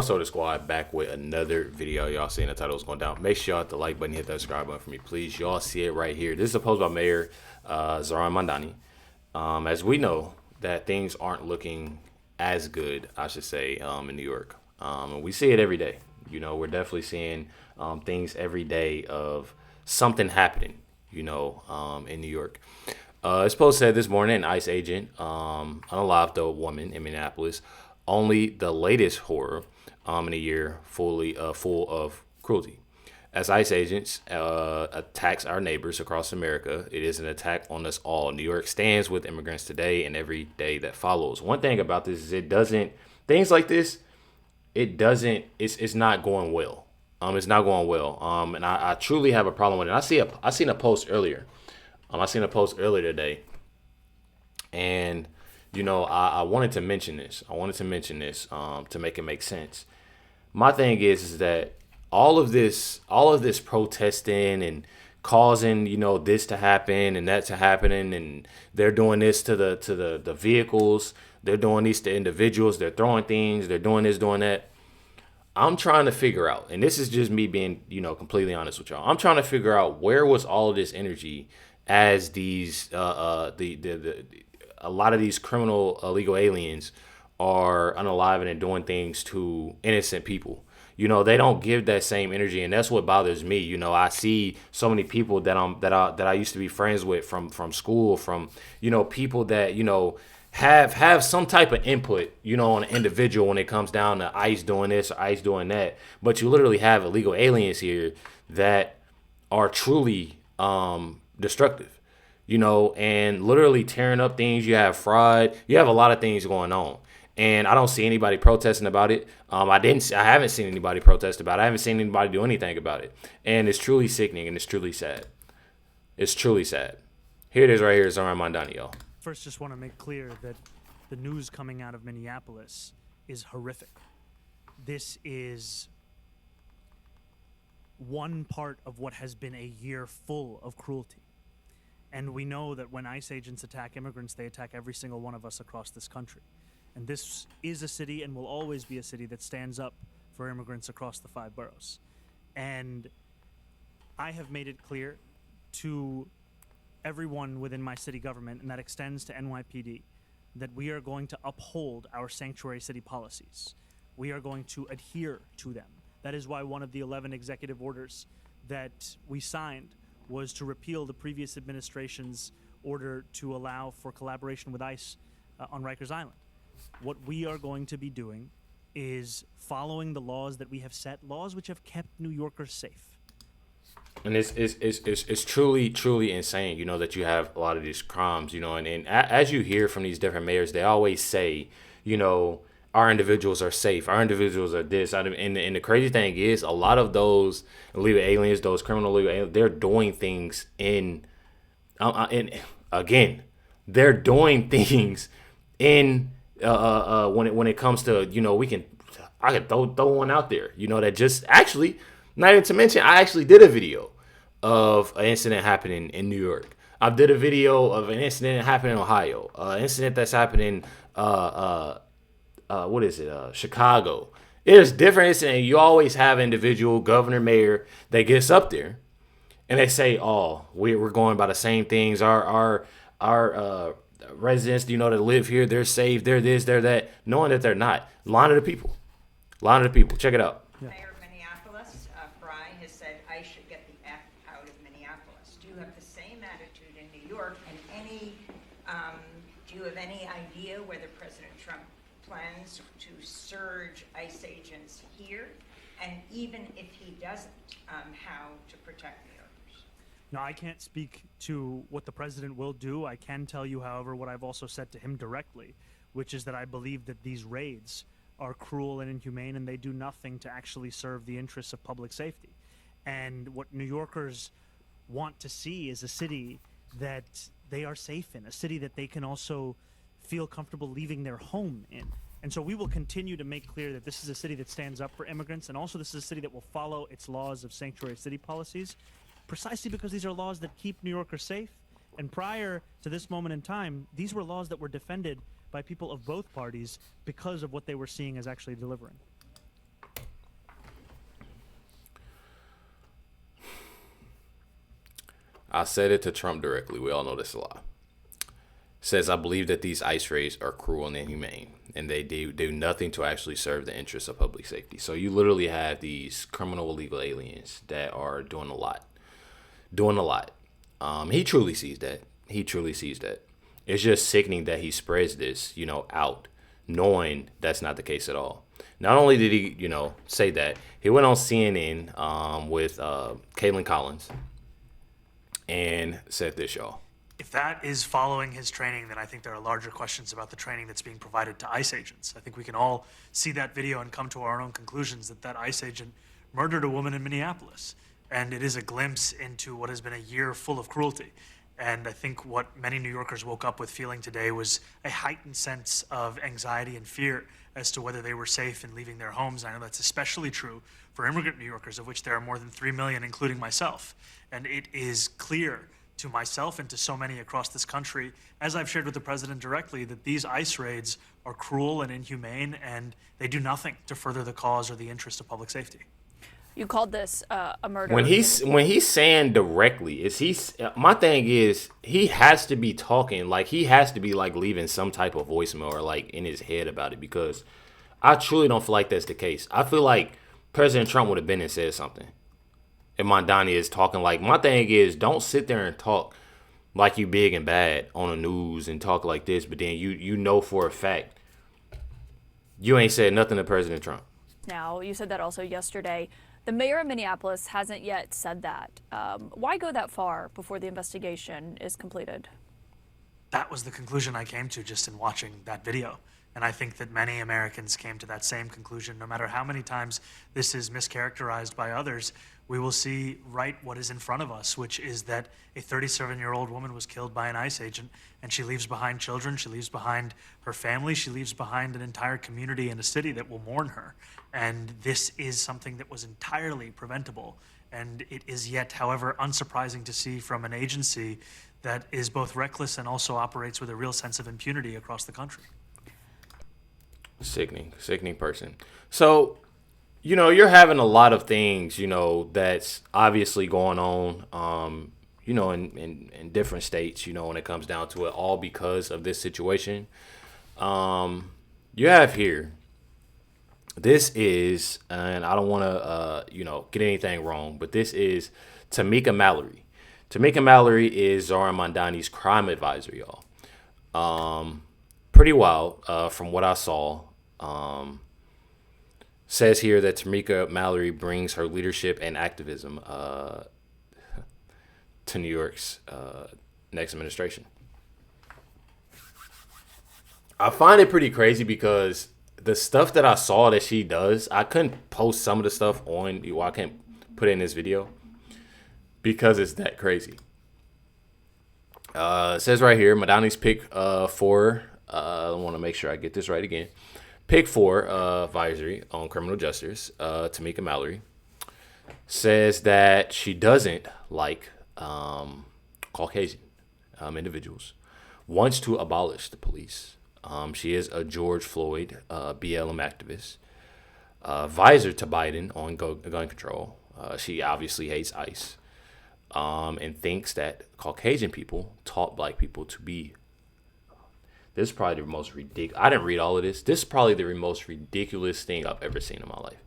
What's up, the squad? Back with another video. Y'all seeing the title is going down. Make sure y'all hit the like button, hit that subscribe button for me, please. Y'all see it right here. This is a post by Mayor Mandani. As we know that things aren't looking as good, I should say, in New York. And we see it every day. You know, we're definitely seeing things every day of something happening, in New York. It's supposed to say this morning, an ICE agent unalived a woman in Minneapolis. Only the latest horror in a year full of cruelty. As ICE agents attacks our neighbors across America, it is an attack on us all. New York stands with immigrants today and every day that follows. One thing about this is things like this, it's not going well. It's not going well. And I truly have a problem with it. I seen a post earlier. I seen a post earlier today, and I wanted to mention this. To make it make sense. My thing is that all of this protesting and causing this to happen and that to happen, and they're doing this to the vehicles. They're doing this to individuals. They're throwing things. They're doing this, doing that. I'm trying to figure out, and this is just me being completely honest with y'all. I'm trying to figure out where was all of this energy as these a lot of these criminal illegal aliens are unaliving and doing things to innocent people. They don't give that same energy, and that's what bothers me. I see so many people that I used to be friends with from school, from people that have some type of input on an individual when it comes down to ICE doing this or ICE doing that. But you literally have illegal aliens here that are truly destructive, and literally tearing up things. You have fraud. You have a lot of things going on. And I don't see anybody protesting about it. I haven't seen anybody protest about it. I haven't seen anybody do anything about it. And it's truly sickening, and it's truly sad. It's truly sad. Here it is right here. It's around Mandani, y'all. First, just want to make clear that the news coming out of Minneapolis is horrific. This is one part of what has been a year full of cruelty. And we know that when ICE agents attack immigrants, they attack every single one of us across this country. And this is a city and will always be a city that stands up for immigrants across the 5 boroughs. And I have made it clear to everyone within my city government, and that extends to NYPD, that we are going to uphold our sanctuary city policies. We are going to adhere to them. That is why one of the 11 executive orders that we signed was to repeal the previous administration's order to allow for collaboration with ICE on Rikers Island. What we are going to be doing is following the laws that we have set, laws which have kept New Yorkers safe. And it's truly insane, that you have a lot of these crimes, and as you hear from these different mayors, they always say, our individuals are safe, our individuals are this. And the crazy thing is, a lot of those illegal aliens, those criminal illegal aliens, they're doing things they're doing things in when it comes to I could throw one out there that just actually, not even to mention, I actually did a video of an incident happening in New York. I did a video of an incident happening in Ohio, an incident that's happening Chicago. There's different incidents. You always have individual governor, mayor that gets up there and they say, "Oh, we're going by the same things. Our residents, that live here, they're safe. They're this, they're that," knowing that they're not. Lying to the people. Check it out. Yeah. Mayor of Minneapolis, Fry, has said ICE should get the F out of Minneapolis. Do you have the same attitude in New York? And do you have any idea whether President Trump plans to surge ICE agents here? And even if he doesn't, how to protect New Yorkers? Now, I can't speak to what the president will do. I can tell you, however, what I've also said to him directly, which is that I believe that these raids are cruel and inhumane, and they do nothing to actually serve the interests of public safety. And what New Yorkers want to see is a city that they are safe in, a city that they can also feel comfortable leaving their home in. And so we will continue to make clear that this is a city that stands up for immigrants, and also this is a city that will follow its laws of sanctuary city policies, precisely because these are laws that keep New Yorkers safe. And prior to this moment in time, these were laws that were defended by people of both parties because of what they were seeing as actually delivering. I said it to Trump directly. We all know this is a lie. Says, I believe that these ICE raids are cruel and inhumane, and they do nothing to actually serve the interests of public safety. So you literally have these criminal illegal aliens that are doing a lot. He truly sees that. It's just sickening that he spreads this, out, knowing that's not the case at all. Not only did he, say that, he went on CNN with Caitlin Collins and said this, y'all. If that is following his training, then I think there are larger questions about the training that's being provided to ICE agents. I think we can all see that video and come to our own conclusions that ICE agent murdered a woman in Minneapolis. And it is a glimpse into what has been a year full of cruelty. And I think what many New Yorkers woke up with feeling today was a heightened sense of anxiety and fear as to whether they were safe in leaving their homes. I know that's especially true for immigrant New Yorkers, of which there are more than 3 million, including myself. And it is clear to myself and to so many across this country, as I've shared with the president directly, that these ICE raids are cruel and inhumane, and they do nothing to further the cause or the interest of public safety. You called this a murder. When he's saying directly, my thing is he has to be talking, like he has to be like leaving some type of voicemail or like in his head about it, because I truly don't feel like that's the case. I feel like President Trump would have been and said something. And Mandani is talking like, my thing is, don't sit there and talk like you big and bad on the news and talk like this, but then you know for a fact you ain't said nothing to President Trump. Now, you said that also yesterday. The mayor of Minneapolis hasn't yet said that. Why go that far before the investigation is completed? That was the conclusion I came to just in watching that video. And I think that many Americans came to that same conclusion. No matter how many times this is mischaracterized by others, we will see right what is in front of us, which is that a 37-year-old woman was killed by an ICE agent, and she leaves behind children, she leaves behind her family, she leaves behind an entire community and a city that will mourn her. And this is something that was entirely preventable. And it is yet, however, unsurprising to see from an agency that is both reckless and also operates with a real sense of impunity across the country. Sickening person. So, you're having a lot of things, that's obviously going on, in different states, when it comes down to it, all because of this situation. You have here, this is, and I don't want to, get anything wrong, but this is Tamika Mallory. Tamika Mallory is Zoran Mandani's crime advisor, y'all. Pretty wild, from what I saw. Says here that Tamika Mallory brings her leadership and activism to New York's next administration. I find it pretty crazy because the stuff that I saw that she does, I couldn't post some of the stuff on, I can't put it in this video because it's that crazy. It says right here, Mandani's pick 4. I want to make sure I get this right again. Pick 4 advisory on criminal justice, Tamika Mallory, says that she doesn't like Caucasian individuals, wants to abolish the police. She is a George Floyd BLM activist, advisor to Biden on gun control. She obviously hates ICE and thinks that Caucasian people taught black people to be. This is probably the most ridiculous. I didn't read all of this. This is probably the most ridiculous thing I've ever seen in my life.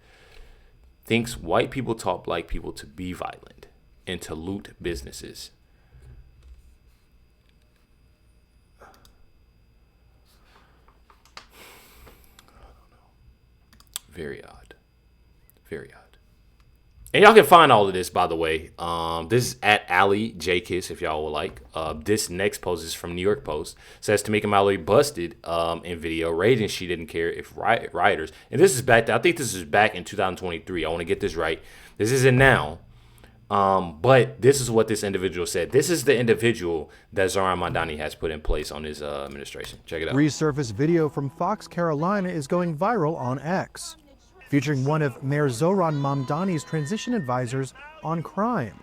Thinks white people taught black people to be violent and to loot businesses. Very odd. Very odd. And y'all can find all of this, by the way. This is at Ali J Kiss, if y'all would like. This next post is from New York Post. Says Tamika Mallory busted in video, raging she didn't care if rioters. And this is back. I think this is back in 2023. I want to get this right. This isn't now. But this is what this individual said. This is the individual that Zoran Mandani has put in place on his administration. Check it out. Resurfaced video from Fox Carolina is going viral on X, featuring one of Mayor Zoran Mamdani's transition advisors on crime,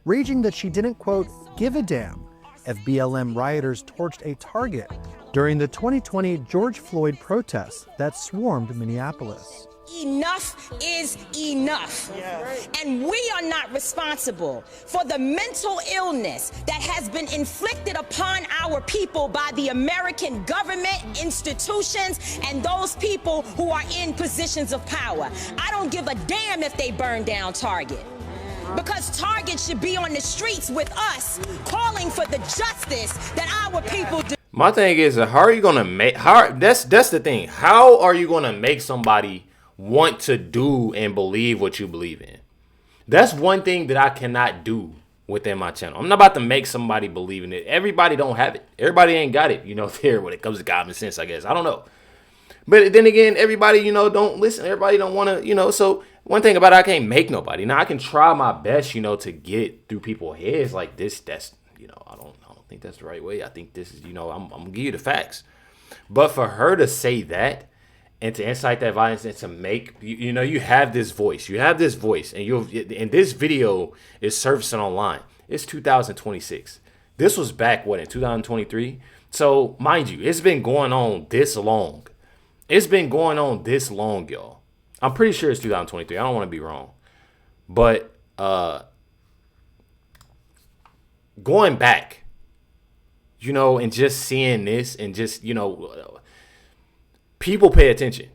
raging that she didn't, quote, give a damn, of BLM rioters torched a Target during the 2020 George Floyd protests that swarmed Minneapolis. Enough is enough. Yes. And we are not responsible for the mental illness that has been inflicted upon our people by the American government, institutions, and those people who are in positions of power. I don't give a damn if they burn down Target, because Target should be on the streets with us, calling for the justice that our people do. My thing is, how are you gonna make? That's the thing. How are you gonna make somebody want to do and believe what you believe in? That's one thing that I cannot do within my channel. I'm not about to make somebody believe in it. Everybody don't have it. Everybody ain't got it, there when it comes to common sense, I guess. I don't know. But then again, everybody, don't listen. Everybody don't want to, so one thing about it, I can't make nobody. Now I can try my best, to get through people's heads like this. That's, I don't think that's the right way. I think this is, I'm gonna give you the facts. But for her to say that, and to incite that violence, and to make, you have this voice. You have this voice, and this video is surfacing online. It's 2026. This was back, in 2023? So, mind you, it's been going on this long. It's been going on this long, y'all. I'm pretty sure it's 2023. I don't want to be wrong. But, going back, and just seeing this, and just, people pay attention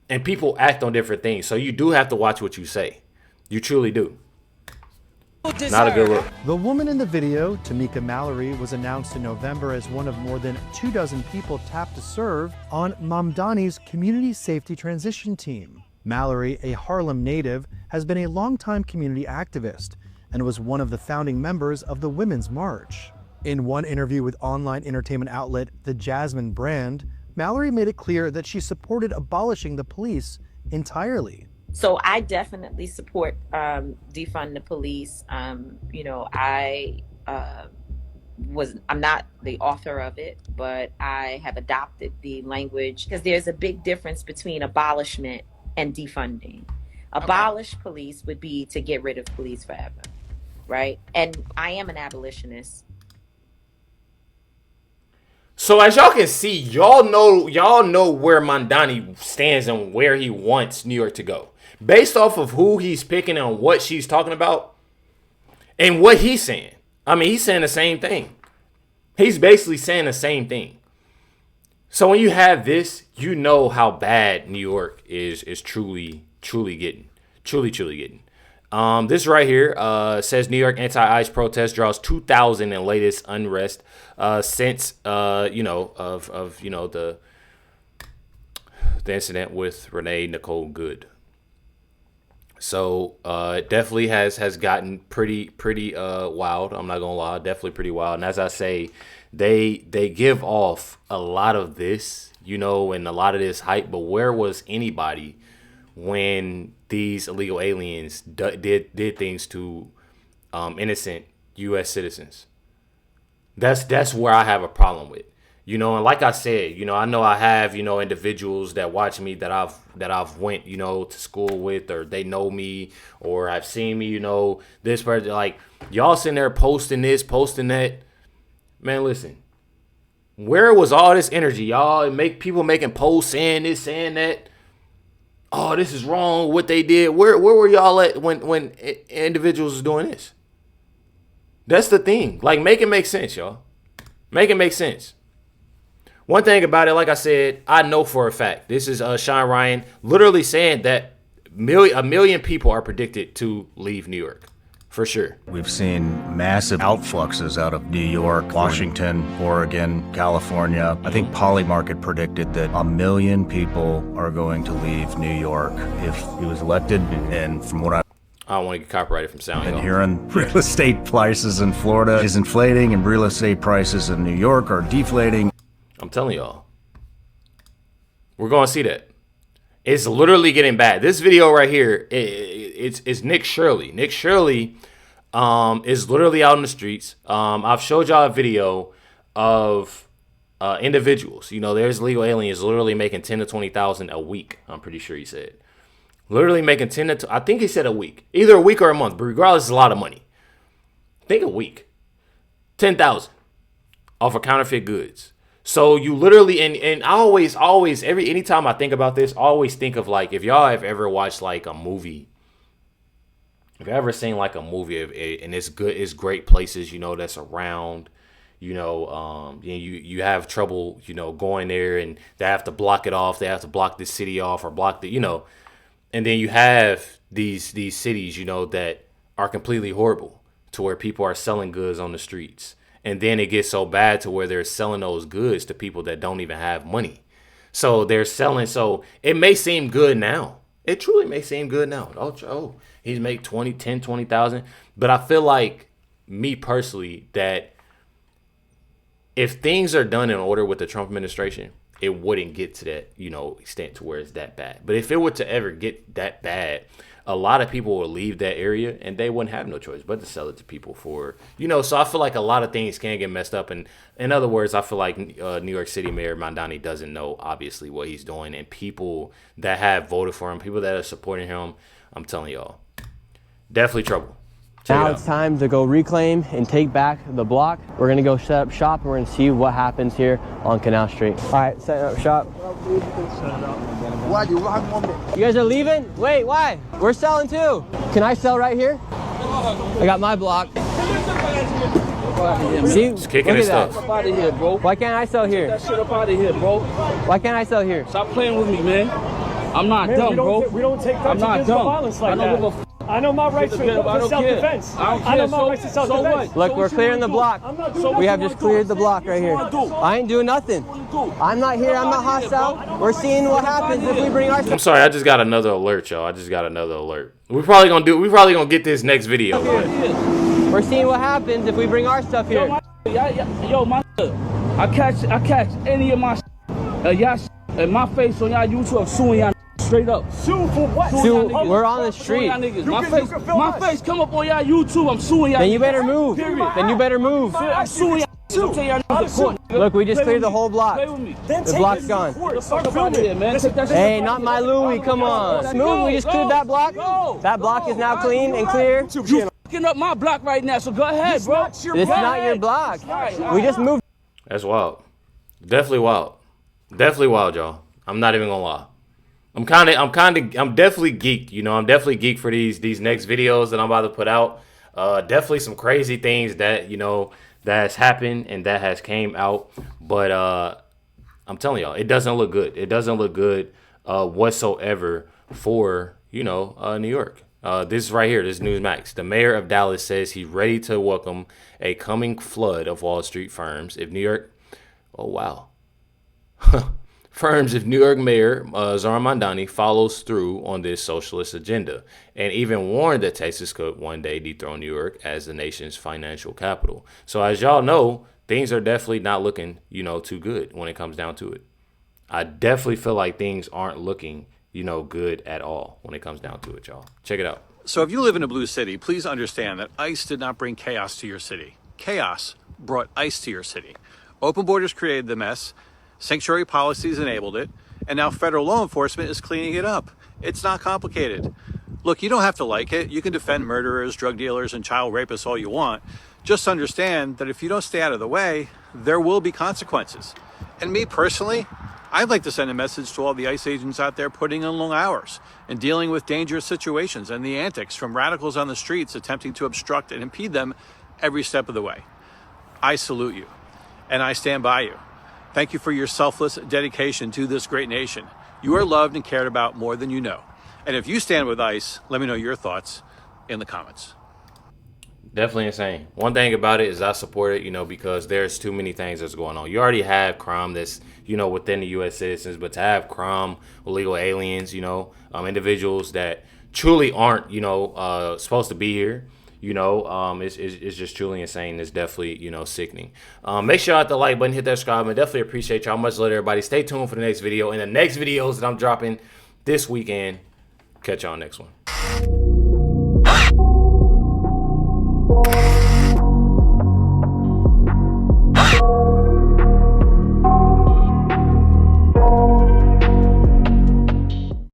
and people act on different things. So you do have to watch what you say. You truly do. Not a good look. The woman in the video, Tamika Mallory, was announced in November as one of more than 24 people tapped to serve on Mandani's community safety transition team. Mallory, a Harlem native, has been a longtime community activist and was one of the founding members of the Women's March. In one interview with online entertainment outlet The Jasmine Brand, Mallory made it clear that she supported abolishing the police entirely. So I definitely support defund the police. I'm not the author of it, but I have adopted the language because there's a big difference between abolishment and defunding. Abolish police would be to get rid of police forever, right? And I am an abolitionist. So as y'all can see, y'all know where Mandani stands and where he wants New York to go. Based off of who he's picking and what she's talking about and what he's saying. I mean, he's saying the same thing. He's basically saying the same thing. So when you have this, you know how bad New York is truly getting. Truly getting. This right here says New York anti-ICE protest draws 2,000 in latest unrest since the incident with Renee Nicole Good. So it definitely has gotten pretty wild. I'm not gonna lie, definitely pretty wild. And as I say, they give off a lot of this, and a lot of this hype. But where was anybody when these illegal aliens did things to innocent U.S. citizens? That's where I have a problem with, and like I said, I know I have, individuals that watch me that I've went, to school with, or they know me, or have seen me, this person, like y'all sitting there posting this, posting that. Man, listen, where was all this energy, y'all? People making posts saying this, saying that. Oh, this is wrong, what they did. Where were y'all at when individuals was doing this? That's the thing. Like, make it make sense, y'all. Make it make sense. One thing about it, like I said, I know for a fact. This is Sean Ryan literally saying that a million people are predicted to leave New York. For sure. We've seen massive outfluxes out of New York, Washington, Oregon, California. I think Polymarket predicted that 1 million people are going to leave New York if he was elected. And from what I don't want to get copyrighted from sound. And hearing real estate prices in Florida is inflating and real estate prices in New York are deflating. I'm telling y'all. We're going to see that. It's literally getting bad. This video right here, it's Nick Shirley. Nick Shirley is literally out in the streets. I've showed y'all a video of individuals. There's illegal aliens literally making 10 to 20,000 a week. I'm pretty sure he said. Literally making 10 to I think he said a week. Either a week or a month, but regardless, it's a lot of money. I think a week. 10,000. off of counterfeit goods. So you literally, and I always, anytime I think about this, I always think of like, if y'all have ever watched like a movie, if you ever seen like a movie and it's great places, that's around, you have trouble, going there, and they have to block it off. They have to block the city off, or block the, and then you have these cities, that are completely horrible, to where people are selling goods on the streets. And then it gets so bad to where they're selling those goods to people that don't even have money. So they're selling. So it may seem good now. It truly may seem good now. Oh, he's make 20,000. But I feel like, me personally, that if things are done in order with the Trump administration, it wouldn't get to that, extent to where it's that bad. But if it were to ever get that bad, a lot of people will leave that area, and they wouldn't have no choice but to sell it to people for, so I feel like a lot of things can get messed up. And in other words, I feel like New York City Mayor Mandani doesn't know, obviously, what he's doing. And people that have voted for him, people that are supporting him, I'm telling y'all, definitely trouble. Now it's time to go reclaim and take back the block. We're gonna go set up shop, and we're gonna see what happens here on Canal Street. All right, set up shop. You guys are leaving? Wait, why? We're selling too. Can I sell right here? I got my block. See, just kicking his stuff. Up out of here, bro. Why can't I sell here? That shit up out of here, bro. Why can't I sell here? Stop playing with me, man. I'm not dumb, bro. We don't take threats of physical violence like that. I know my rights to self-defense. I know my rights to self-defense. Look, we're clearing the block. We have just cleared the block right here. I ain't doing nothing. I'm not here. I'm not hostile. We're seeing what happens if we bring our stuff. I'm sorry, I just got another alert, y'all. I just got another alert. We're probably gonna get this next video. We're seeing what happens if we bring our stuff here. Yo, I catch any of my y'all in my face on y'all YouTube suing y'all straight up. Sue for what? Sue, we're on the street. My face come up on y'all YouTube. I'm suing y'all. Then you better move. Then you better move. I'm suing y'all. Look, we just cleared the whole block. The block's gone. Hey, not my Louis. Come on. Smooth. We just cleared that block. That block is now clean and clear. You fucking up my block right now, so go ahead, bro. It's not your block. We just moved. That's wild. Definitely wild. Definitely wild, y'all. I'm not even gonna lie. I'm definitely geeked. I'm definitely geeked for these next videos that I'm about to put out. Definitely some crazy things that that has happened and that has came out. But I'm telling y'all, it doesn't look good. It doesn't look good whatsoever for New York. This is right here. This is Newsmax. The mayor of Dallas says he's ready to welcome a coming flood of Wall Street firms if New York. Oh wow. Firms if New York Mayor Zohran Mamdani follows through on this socialist agenda, and even warned that Texas could one day dethrone New York as the nation's financial capital. So as y'all know, things are definitely not looking, too good when it comes down to it. I definitely feel like things aren't looking, good at all when it comes down to it, y'all. Check it out. So if you live in a blue city, please understand that ICE did not bring chaos to your city. Chaos brought ICE to your city. Open borders created the mess. Sanctuary policies enabled it, and now federal law enforcement is cleaning it up. It's not complicated. Look, you don't have to like it. You can defend murderers, drug dealers, and child rapists all you want. Just understand that if you don't stay out of the way, there will be consequences. And me personally, I'd like to send a message to all the ICE agents out there putting in long hours and dealing with dangerous situations and the antics from radicals on the streets attempting to obstruct and impede them every step of the way. I salute you, and I stand by you. Thank you for your selfless dedication to this great nation. You are loved and cared about more than you know. And if you stand with ICE, let me know your thoughts in the comments. Definitely insane. One thing about it is I support it, because there's too many things that's going on. You already have crime that's, within the U.S. citizens, but to have crime, illegal aliens, individuals that truly aren't, supposed to be here, it's just truly insane. It's definitely, sickening. Make sure y'all hit the like button, hit that subscribe, and definitely appreciate y'all. Much love, everybody. Stay tuned for the next video. And the next videos that I'm dropping this weekend. Catch y'all next one.